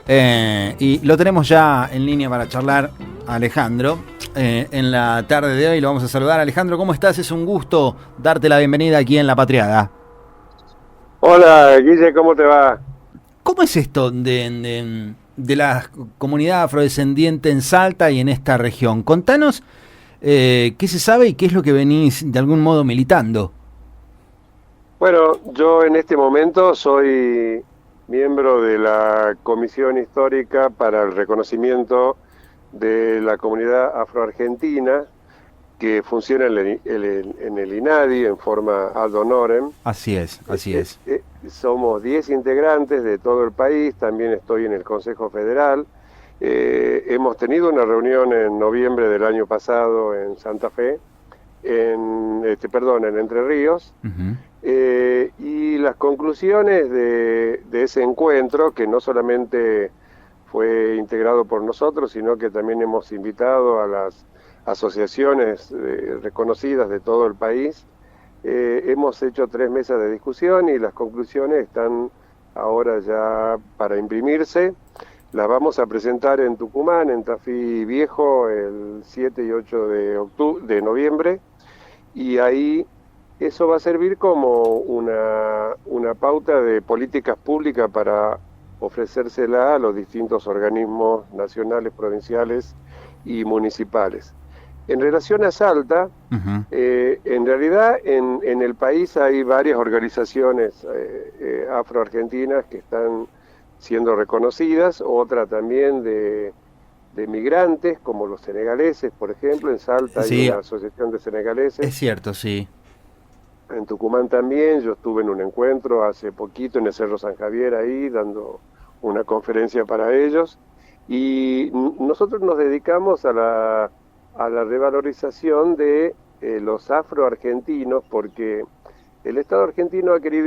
Y lo tenemos ya en línea para charlar a Alejandro. En la tarde de hoy lo vamos a saludar. Alejandro, ¿cómo estás? Es un gusto darte la bienvenida aquí en La Patriada. Hola, Guille, ¿cómo te va? ¿Cómo es esto de la comunidad afrodescendiente en Salta y en esta región? Contanos qué se sabe y qué es lo que venís de algún modo militando. Bueno, yo en este momento soy miembro de la Comisión Histórica para el Reconocimiento de la Comunidad Afroargentina, que funciona en el INADI en forma ad honorem. Así es, así es. Somos 10 integrantes de todo el país, también estoy en el Consejo Federal. Hemos tenido una reunión en noviembre del año pasado en Santa Fe, en Entre Ríos. Uh-huh. Y las conclusiones de ese encuentro, que no solamente fue integrado por nosotros, sino que también hemos invitado a las asociaciones reconocidas de todo el país. Hemos hecho 3 mesas de discusión y las conclusiones están ahora ya para imprimirse. Las vamos a presentar en Tucumán, en Tafí Viejo, el 7 y 8 de noviembre, y ahí eso va a servir como una pauta de políticas públicas para ofrecérsela a los distintos organismos nacionales, provinciales y municipales. En relación a Salta, Uh-huh. en realidad en el país hay varias organizaciones afroargentinas que están siendo reconocidas, otra también de migrantes, como los senegaleses, por ejemplo. En Salta hay Sí, una asociación de es senegaleses. cierto, sí. En Tucumán también, yo estuve en un encuentro hace poquito en el Cerro San Javier ahí, dando una conferencia para ellos. Y nosotros nos dedicamos a la revalorización de los afroargentinos, porque el Estado argentino ha querido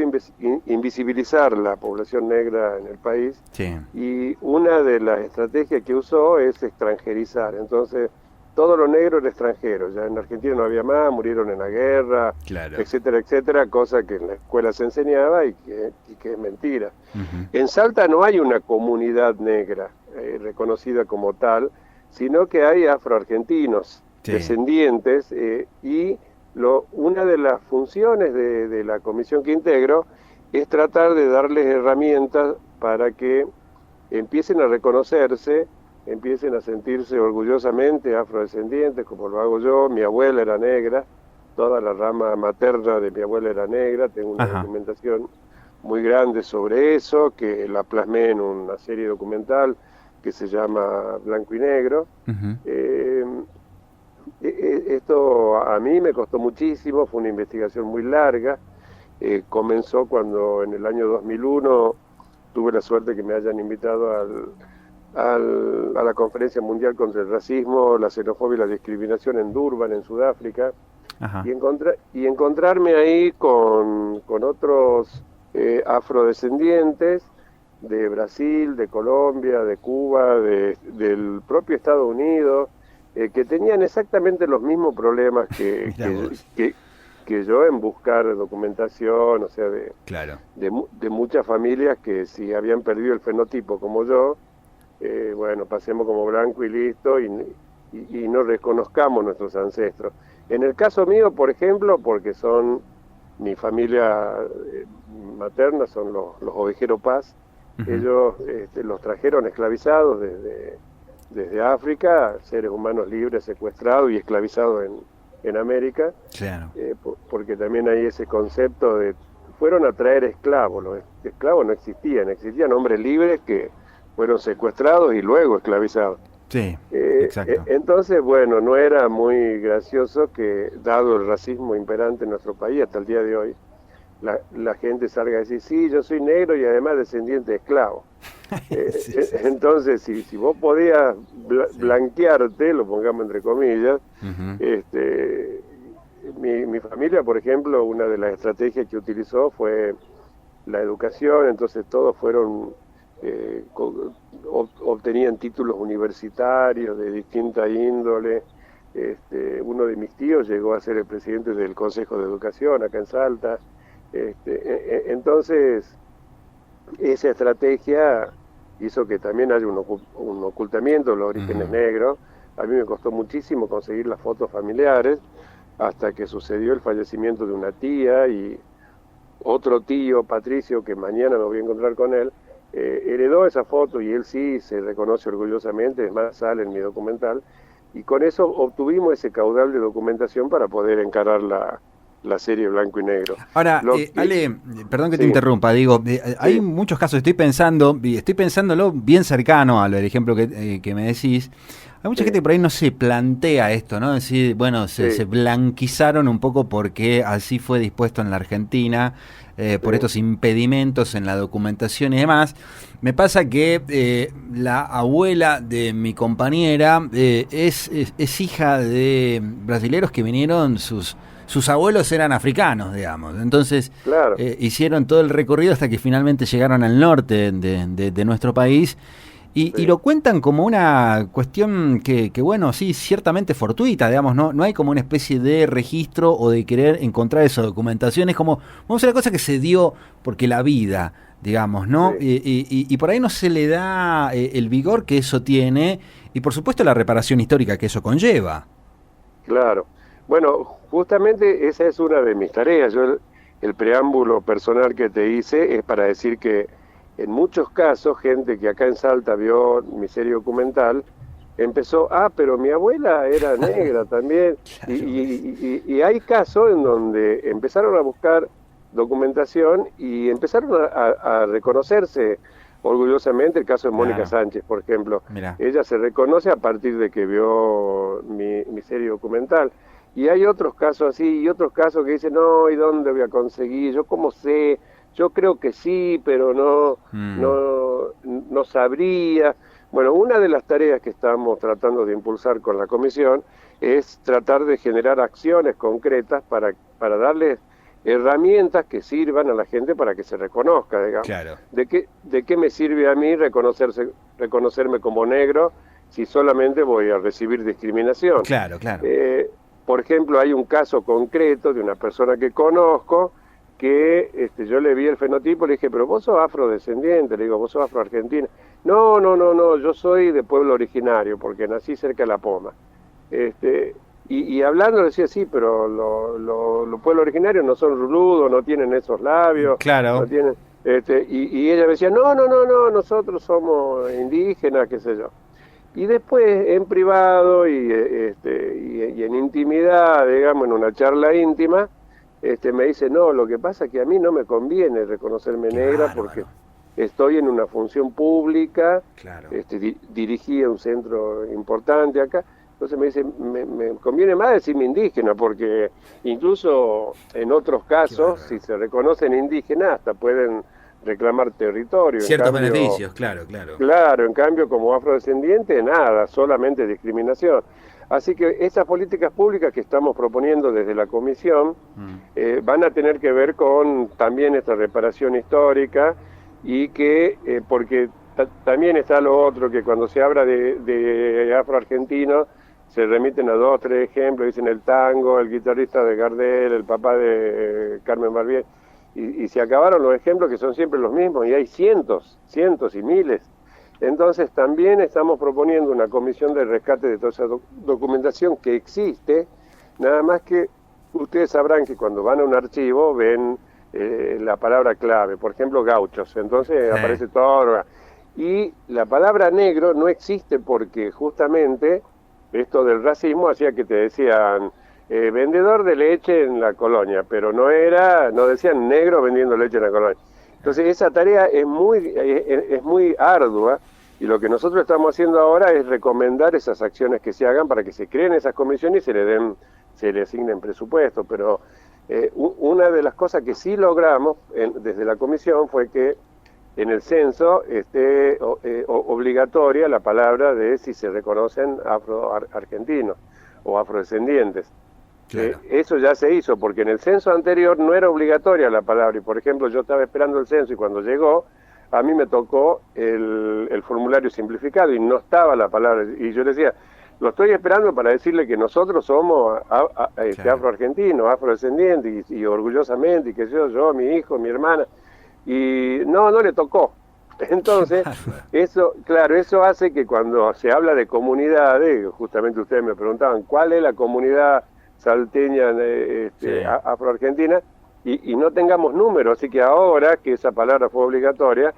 invisibilizar la población negra en el país, Sí, y una de las estrategias que usó es extranjerizar. Entonces, todo lo negro era extranjero. Ya en Argentina no había más, murieron en la guerra, claro. etcétera, etcétera, cosa que en la escuela se enseñaba y que es mentira. Uh-huh. En Salta no hay una comunidad negra reconocida como tal, sino que hay afroargentinos, Sí, descendientes, y una de las funciones de la comisión que integro es tratar de darles herramientas para que empiecen a reconocerse, empiecen a sentirse orgullosamente afrodescendientes, como lo hago yo. Mi abuela era negra, toda la rama materna de mi abuela era negra, tengo una ajá. documentación muy grande sobre eso, que la plasmé en una serie documental que se llama Blanco y Negro. Uh-huh. Eh, Esto a mí me costó muchísimo, fue una investigación muy larga. Comenzó cuando en el año 2001 tuve la suerte que me hayan invitado a la Conferencia Mundial contra el Racismo, la Xenofobia y la Discriminación en Durban, en Sudáfrica, Ajá. y encontrarme ahí con otros afrodescendientes de Brasil, de Colombia, de Cuba, del propio Estados Unidos, que tenían exactamente los mismos problemas Mira vos. que yo en buscar documentación, o sea, Claro. de muchas familias que si habían perdido el fenotipo como yo, bueno, pasemos como blanco y listo, y no reconozcamos nuestros ancestros. En el caso mío, por ejemplo, porque son mi familia materna, son los Ovejero Paz. Uh-huh. Ellos los trajeron esclavizados desde África, seres humanos libres, secuestrados y esclavizados en América, Claro. porque también hay ese concepto de, fueron a traer esclavos. Los esclavos no existían, existían hombres libres que fueron secuestrados y luego esclavizados. Sí, exacto. Entonces, bueno, no era muy gracioso que, dado el racismo imperante en nuestro país hasta el día de hoy, la gente salga a decir: sí, yo soy negro y además descendiente de esclavos. Sí, sí, sí. Entonces, si vos podías Sí. blanquearte, lo pongamos entre comillas, Uh-huh. este, mi familia, por ejemplo, una de las estrategias que utilizó fue la educación. Entonces todos fueron, obtenían títulos universitarios de distinta índole. Uno de mis tíos llegó a ser el presidente del Consejo de Educación acá en Salta. Entonces, esa estrategia hizo que también haya un ocultamiento de los orígenes negros. A mí me costó muchísimo conseguir las fotos familiares hasta que sucedió el fallecimiento de una tía y otro tío, Patricio, que mañana me voy a encontrar con él, heredó esa foto y él sí se reconoce orgullosamente, es más, sale en mi documental, y con eso obtuvimos ese caudal de documentación para poder encarar la serie Blanco y Negro. Ahora, Ale, perdón que te interrumpa, digo, hay muchos casos, estoy pensándolo bien cercano al ejemplo que me decís. Hay mucha gente que por ahí no se plantea esto, ¿no? Decir, bueno, se blanquizaron un poco porque así fue dispuesto en la Argentina, por estos impedimentos en la documentación y demás. Me pasa que la abuela de mi compañera es hija de brasileros que vinieron, sus abuelos eran africanos, digamos. Entonces, claro, hicieron todo el recorrido hasta que finalmente llegaron al norte de nuestro país. Y lo cuentan como una cuestión que, bueno, sí, ciertamente fortuita, digamos, no hay como una especie de registro o de querer encontrar esa documentación. Es como, vamos a decir, una cosa que se dio porque la vida, digamos, ¿no? Y por ahí no se le da el vigor que eso tiene y, por supuesto, la reparación histórica que eso conlleva. Claro. Bueno, justamente esa es una de mis tareas. Yo el preámbulo personal que te hice es para decir que en muchos casos, gente que acá en Salta vio mi serie documental, empezó, pero mi abuela era negra también. Claro. Y hay casos en donde empezaron a buscar documentación y empezaron a reconocerse orgullosamente. El caso de Mónica Sánchez, por ejemplo. Mirá. Ella se reconoce a partir de que vio mi serie documental. Y hay otros casos así, y otros casos que dicen, no, ¿y dónde voy a conseguir? ¿Yo cómo sé? Yo creo que sí, pero no sabría. Bueno, una de las tareas que estamos tratando de impulsar con la comisión es tratar de generar acciones concretas para darles herramientas que sirvan a la gente para que se reconozca, digamos. Claro. ¿De qué me sirve a mí reconocerme como negro si solamente voy a recibir discriminación? Claro, claro. Por ejemplo, hay un caso concreto de una persona que conozco que yo le vi el fenotipo y le dije, pero vos sos afrodescendiente, le digo, vos sos afroargentina. No, yo soy de pueblo originario, porque nací cerca de La Poma. Y hablando decía, sí, pero los pueblos originarios no son rudos, no tienen esos labios. Claro. No tienen, y ella me decía, no, nosotros somos indígenas, qué sé yo. Y después, en privado y en intimidad, digamos, en una charla íntima, me dice, no, lo que pasa es que a mí no me conviene reconocerme negra porque estoy en una función pública, claro. Dirigí un centro importante acá. Entonces me dice, me conviene más decirme indígena, porque incluso en otros casos, si se reconocen indígenas, hasta pueden reclamar territorio. Ciertos beneficios, claro. Claro, en cambio, como afrodescendiente, nada, solamente discriminación. Así que esas políticas públicas que estamos proponiendo desde la comisión van a tener que ver con también esta reparación histórica y que, porque también está lo otro, que cuando se habla de afroargentinos, se remiten a 2 o 3 ejemplos, dicen el tango, el guitarrista de Gardel, el papá de Carmen Barbier, y se acabaron los ejemplos que son siempre los mismos, y hay cientos y miles. Entonces también estamos proponiendo una comisión de rescate de toda esa documentación que existe, nada más que ustedes sabrán que cuando van a un archivo ven la palabra clave, por ejemplo gauchos, entonces aparece todo, y la palabra negro no existe porque justamente esto del racismo hacía que te decían vendedor de leche en la colonia, pero no decían negro vendiendo leche en la colonia. Entonces esa tarea es muy ardua, y lo que nosotros estamos haciendo ahora es recomendar esas acciones que se hagan para que se creen esas comisiones y se le asignen presupuestos. Pero una de las cosas que sí logramos desde la comisión fue que en el censo esté obligatoria la palabra de si se reconocen afroargentinos o afrodescendientes. Claro. Eso ya se hizo, porque en el censo anterior no era obligatoria la palabra, y por ejemplo yo estaba esperando el censo y cuando llegó a mí me tocó el formulario simplificado y no estaba la palabra, y yo decía, lo estoy esperando para decirle que nosotros somos afroargentinos, afrodescendientes, y orgullosamente, y que yo, mi hijo, mi hermana, y no le tocó. Entonces, eso, claro, eso hace que cuando se habla de comunidades, justamente ustedes me preguntaban, ¿cuál es la comunidad salteña Sí. afroargentina? Y no tengamos números, así que ahora que esa palabra fue obligatoria,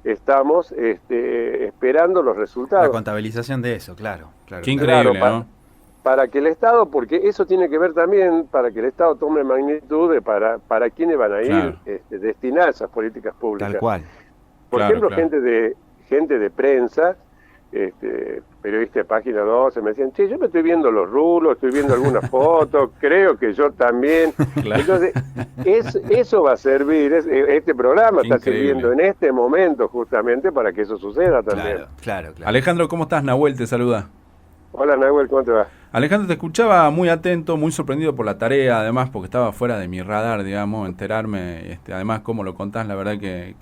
estamos esperando los La resultados. contabilización de eso, claro, claro, Qué claro. Claro, increíble, ¿no? para que el Estado, porque eso tiene que ver también, para que el Estado tome magnitud de para quiénes van a ir Claro, destinadas esas políticas Tal públicas. cual. Por claro, ejemplo, claro. gente de prensa, periodista de Página 12, me decían, che, yo me estoy viendo los rulos, estoy viendo algunas fotos, creo que yo también. Claro. Entonces, eso va a servir, este programa Qué está sirviendo increíble. en este momento justamente para que eso suceda también. Claro, claro, claro. Alejandro, ¿cómo estás? Nahuel te saluda. Hola, Nahuel, ¿cómo te va? Alejandro, te escuchaba muy atento, muy sorprendido por la tarea, además, porque estaba fuera de mi radar, digamos, enterarme, además, cómo lo contás, la verdad que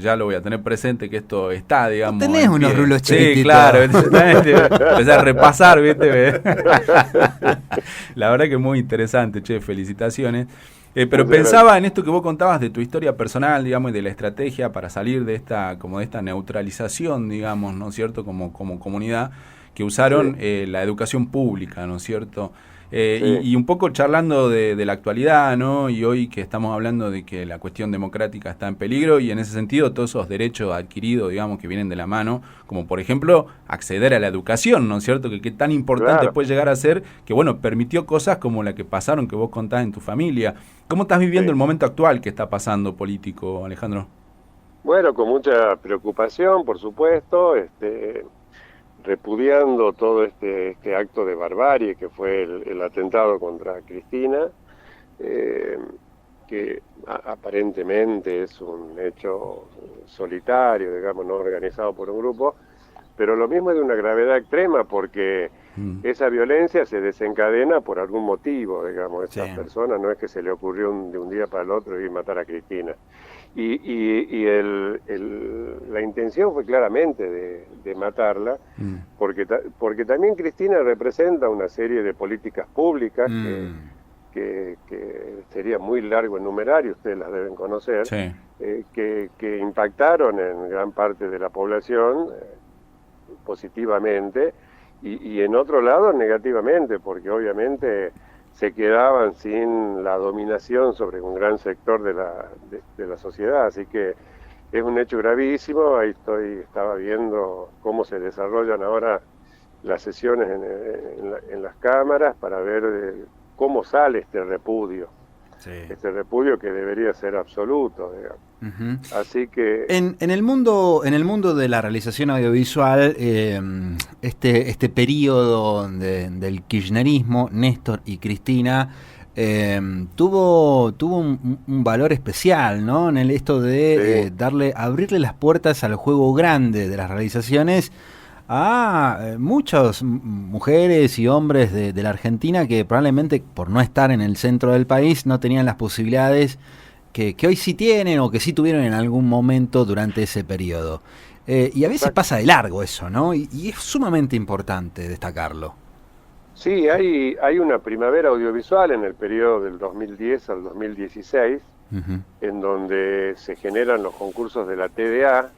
ya lo voy a tener presente, que esto está, digamos. Tenés en unos pie. rulos Sí, chiquititos. claro, empecé a repasar, ¿viste? La verdad que muy interesante, che, felicitaciones. Pero Muchas pensaba en esto que vos contabas de tu historia personal, digamos, y de la estrategia para salir de esta neutralización, digamos, ¿no es cierto?, como comunidad, que usaron Sí, la educación pública, ¿no es cierto? sí. Y un poco charlando de la actualidad, ¿no? Y hoy que estamos hablando de que la cuestión democrática está en peligro y en ese sentido todos esos derechos adquiridos, digamos, que vienen de la mano, como por ejemplo acceder a la educación, ¿no es cierto? Que tan importante Claro. puede llegar a ser que, bueno, permitió cosas como la que pasaron, que vos contás en tu familia. ¿Cómo estás viviendo Sí. el momento actual que está pasando político, Alejandro? Bueno, con mucha preocupación, por supuesto, repudiando todo este acto de barbarie que fue el atentado contra Cristina, eh, que aparentemente es un hecho solitario, digamos, no organizado por un grupo, pero lo mismo es de una gravedad extrema porque Mm. esa violencia se desencadena por algún motivo, digamos, Sí. esa persona no es que se le ocurrió de un día para el otro ir a matar a Cristina. Y la intención fue claramente de matarla, Mm. porque también Cristina representa una serie de políticas públicas Mm, que sería muy largo enumerar y ustedes las deben conocer, Sí. que impactaron en gran parte de la población positivamente y en otro lado negativamente, porque obviamente se quedaban sin la dominación sobre un gran sector de la sociedad, así que es un hecho gravísimo. Ahí estaba viendo cómo se desarrollan ahora las sesiones en las cámaras para ver cómo sale sí. este repudio que debería ser absoluto, digamos. Ujú. Así que En el mundo de la realización audiovisual, este periodo del kirchnerismo, Néstor y Cristina, tuvo un valor especial, ¿no? En esto de sí, abrirle las puertas al juego grande de las realizaciones a muchas mujeres y hombres de la Argentina que probablemente por no estar en el centro del país no tenían las posibilidades que hoy sí tienen o que sí tuvieron en algún momento durante ese periodo. Y a veces exacto. pasa de largo eso, ¿no? Y es sumamente importante destacarlo. Sí, hay una primavera audiovisual en el periodo del 2010 al 2016, Ujú. en donde se generan los concursos de la TDA,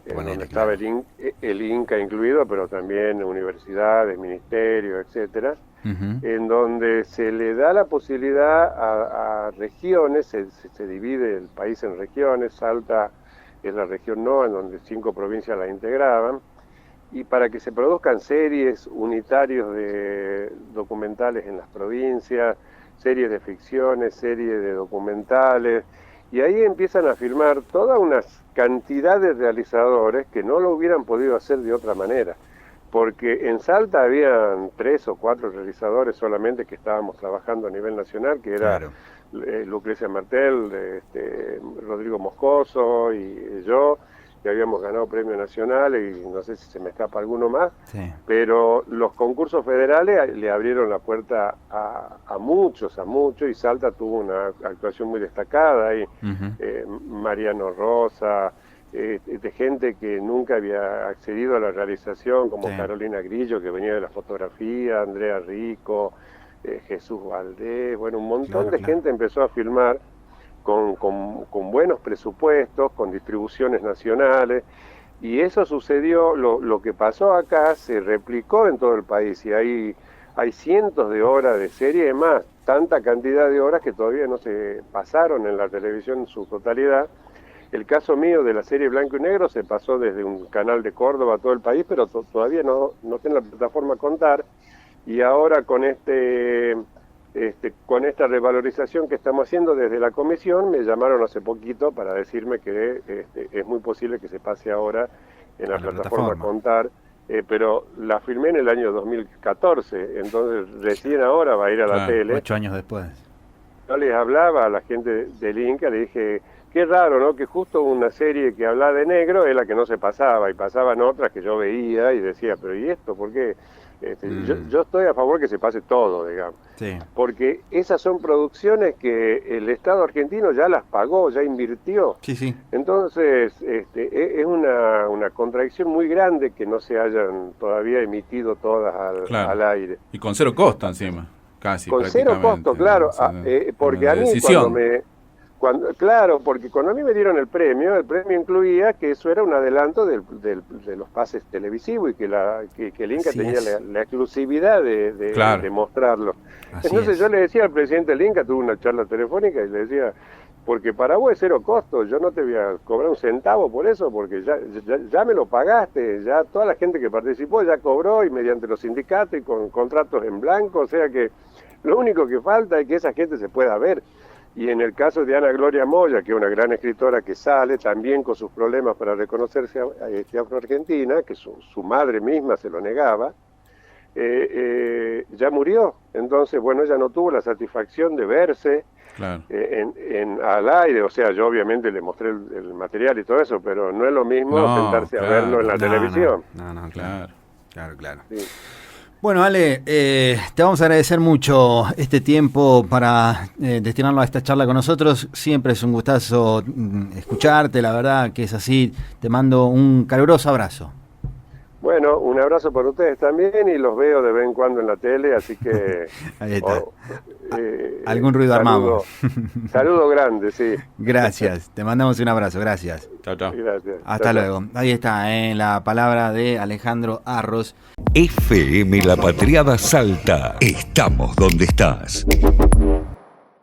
en Ponele, donde estaba claro. el INCA incluido, pero también universidades, ministerios, etcétera, Ujú. en donde se le da la posibilidad a regiones, se divide el país en regiones. Salta es la región no, en donde 5 provincias la integraban, y para que se produzcan series unitarios de documentales en las provincias, series de ficciones, series de documentales, y ahí empiezan a firmar toda una cantidad de realizadores que no lo hubieran podido hacer de otra manera, porque en Salta habían 3 o 4 realizadores solamente que estábamos trabajando a nivel nacional, que era Claro. Lucrecia Martel, Rodrigo Moscoso y yo, que habíamos ganado premio nacional, y no sé si se me escapa alguno más, Sí. pero los concursos federales le abrieron la puerta a muchos, y Salta tuvo una actuación muy destacada ahí, Ujú. Mariano Rosa, de gente que nunca había accedido a la realización, como Sí. Carolina Grillo, que venía de la fotografía, Andrea Rico, Jesús Valdés, bueno, un montón Claro, de claro. gente empezó a filmar con buenos presupuestos, con distribuciones nacionales, y eso sucedió, lo que pasó acá se replicó en todo el país, y hay cientos de horas de serie, y más, tanta cantidad de horas que todavía no se pasaron en la televisión en su totalidad. El caso mío de la serie Blanco y Negro se pasó desde un canal de Córdoba a todo el país, pero todavía no está en la plataforma Contar, y ahora con con esta revalorización que estamos haciendo desde la comisión, me llamaron hace poquito para decirme que es muy posible que se pase ahora en la plataforma Contar, pero la filmé en el año 2014, entonces recién ahora va a ir a la tele. 8 años después. Yo les hablaba a la gente del Inca, le dije, qué raro, ¿no? Que justo una serie que hablaba de negro es la que no se pasaba, y pasaban otras que yo veía y decía, pero ¿y esto? ¿Por qué? Yo estoy a favor que se pase todo, digamos, sí. Porque esas son producciones que el Estado argentino ya las pagó, ya invirtió. Sí, sí. Entonces, es una contradicción muy grande que no se hayan todavía emitido todas al aire. Y con cero costo encima, casi. Con cero costo, claro, porque a mí porque cuando a mí me dieron el premio incluía que eso era un adelanto de los pases televisivos y que el Inca tenía la exclusividad de mostrarlo. Entonces yo le decía al presidente del Inca, tuve una charla telefónica y le decía, porque para vos es cero costo, yo no te voy a cobrar un centavo por eso, porque ya me lo pagaste, ya toda la gente que participó ya cobró, y mediante los sindicatos y con contratos en blanco, o sea que lo único que falta es que esa gente se pueda ver. Y en el caso de Ana Gloria Moya, que es una gran escritora que sale también con sus problemas para reconocerse afroargentina, que su madre misma se lo negaba, ya murió. Entonces, bueno, ella no tuvo la satisfacción de verse al aire. O sea, yo obviamente le mostré el material y todo eso, pero no es lo mismo sentarse a verlo en la televisión. No, claro. Sí. Bueno, Ale, te vamos a agradecer mucho este tiempo para destinarlo a esta charla con nosotros. Siempre es un gustazo escucharte, la verdad que es así. Te mando un caluroso abrazo. Bueno, un abrazo para ustedes también, y los veo de vez en cuando en la tele, así que... Ahí está. Algún ruido armado. Saludo grande, sí. Gracias, te mandamos un abrazo, gracias. Chao. Gracias. Hasta luego. Ahí está, la palabra de Alejandro Arros. FM La Patriada Salta. Estamos donde estás.